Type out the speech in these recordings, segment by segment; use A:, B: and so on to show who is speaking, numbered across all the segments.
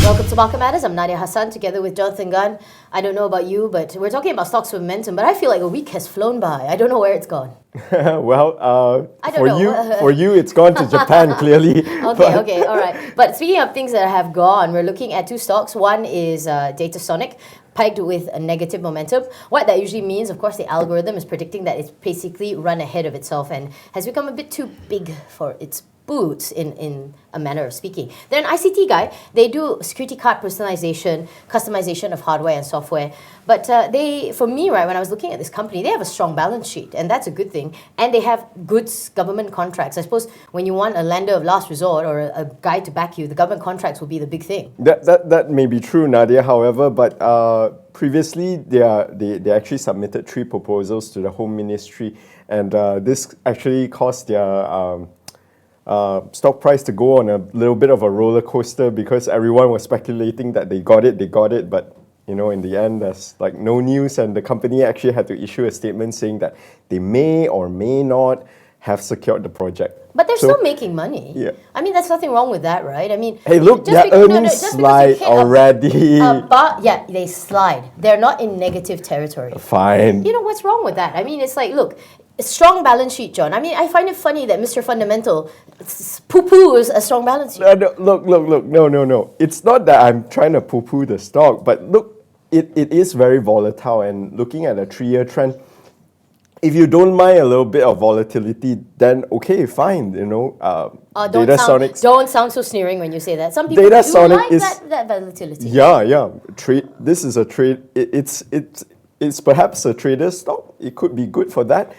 A: Welcome to Market Matters. I'm Nadia Hassan together with Jonathan Gunn. I don't know about you, but we're talking about stocks with momentum, but I feel like a week has flown by. I don't know where it's gone.
B: Well,
A: I don't know.
B: for you, it's gone to Japan, clearly.
A: Okay, all right. But speaking of things that have gone, we're looking at two stocks. One is Datasonic, pegged with a negative momentum. What that usually means, of course, the algorithm is predicting that it's basically run ahead of itself and has become a bit too big for its boots, in a manner of speaking. They're an ICT guy. They do security card personalization, customization of hardware and software. But for me, right, when I was looking at this company, they have a strong balance sheet, and that's a good thing. And they have good government contracts. I suppose when you want a lender of last resort or a guy to back you, the government contracts will be the big thing.
B: That may be true, Nadia, however, but previously they actually submitted 3 proposals to the Home Ministry, and this actually caused their stock price to go on a little bit of a roller coaster because everyone was speculating that they got it, but in the end, there's like no news, and the company actually had to issue a statement saying that they may or may not have secured the project.
A: But they're still making money.
B: Yeah.
A: I mean, there's nothing wrong with that, right? I mean,
B: hey, look, their earnings slide already.
A: But yeah, they slide. They're not in negative territory.
B: Fine.
A: What's wrong with that? I mean, it's like, look, a strong balance sheet, John. I mean, I find it funny that Mr. Fundamental poo-poos a strong balance sheet.
B: Look. No. It's not that I'm trying to poo-poo the stock, but look, it is very volatile, and looking at a 3-year trend, if you don't mind a little bit of volatility, then okay, fine. Datasonic.
A: Don't sound so sneering when you say that. Some people
B: Datasonic
A: do like that volatility.
B: Yeah. This is a trade. It's perhaps a trader stock. It could be good for that.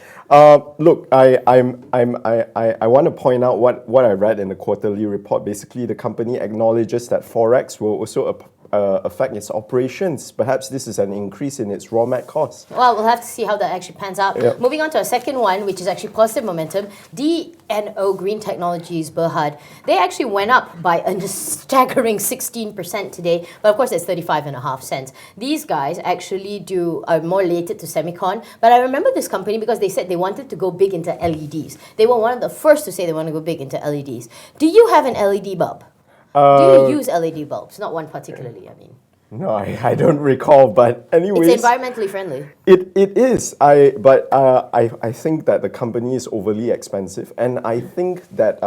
B: Look, I want to point out what I read in the quarterly report. Basically, the company acknowledges that Forex will also affect its operations. Perhaps this is an increase in its raw mat costs.
A: Well, we'll have to see how that actually pans out.
B: Yep.
A: Moving on to a second one, which is actually positive momentum, DNO Green Technologies Buoyed. They actually went up by a staggering 16% today, but of course it's 35.5 cents. These guys actually are more related to semicon, but I remember this company because they said they wanted to go big into LEDs. They were one of the first to say they want to go big into LEDs. Do you have an LED bulb? Do you use LED bulbs? Not one particularly, I mean.
B: No, I don't recall, but anyways.
A: It's environmentally friendly.
B: It is. I think that the company is overly expensive, and I think that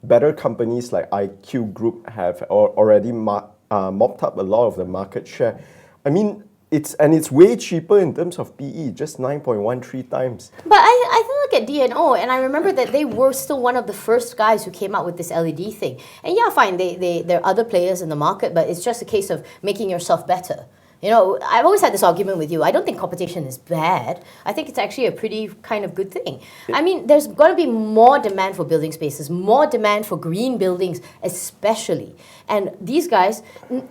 B: better companies like IQ Group have already mopped up a lot of the market share. I mean, it's way cheaper in terms of PE, just 9.13 times.
A: But I look at DNO, and I remember that they were still one of the first guys who came out with this LED thing. And yeah, fine, there are other players in the market, but it's just a case of making yourself better. I've always had this argument with you. I don't think competition is bad. I think it's actually a pretty kind of good thing. I mean, there's got to be more demand for building spaces, more demand for green buildings, especially. And these guys,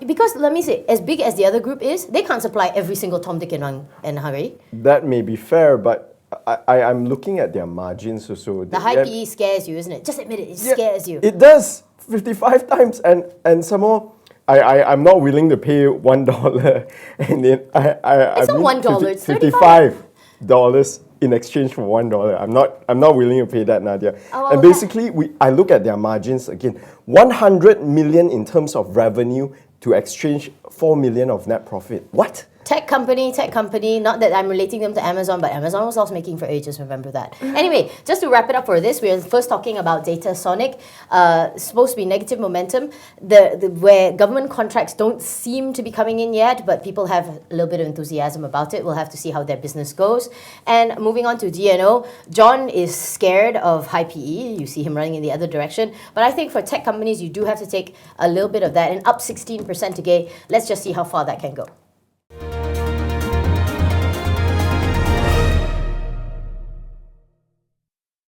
A: because let me say, as big as the other group is, they can't supply every single Tom, Dick, and Harry.
B: That may be fair, but I'm looking at their margins also.
A: The high PE scares you, isn't it? Just admit it, it scares you.
B: It does, 55 times, and some more. I'm not willing to pay $1, and then
A: it's not $1. It's
B: $55 in exchange for $1. I'm not willing to pay that, Nadia. And basically, I look at their margins again. 100 million in terms of revenue to exchange 4 million of net profit. What?
A: Tech company. Not that I'm relating them to Amazon, but Amazon was loss-making for ages, remember that. Anyway, just to wrap it up for this, we are first talking about Datasonic. Supposed to be negative momentum, where government contracts don't seem to be coming in yet, but people have a little bit of enthusiasm about it. We'll have to see how their business goes. And moving on to DNO, John is scared of high PE. You see him running in the other direction. But I think for tech companies, you do have to take a little bit of that. And up 16% today. Let's just see how far that can go.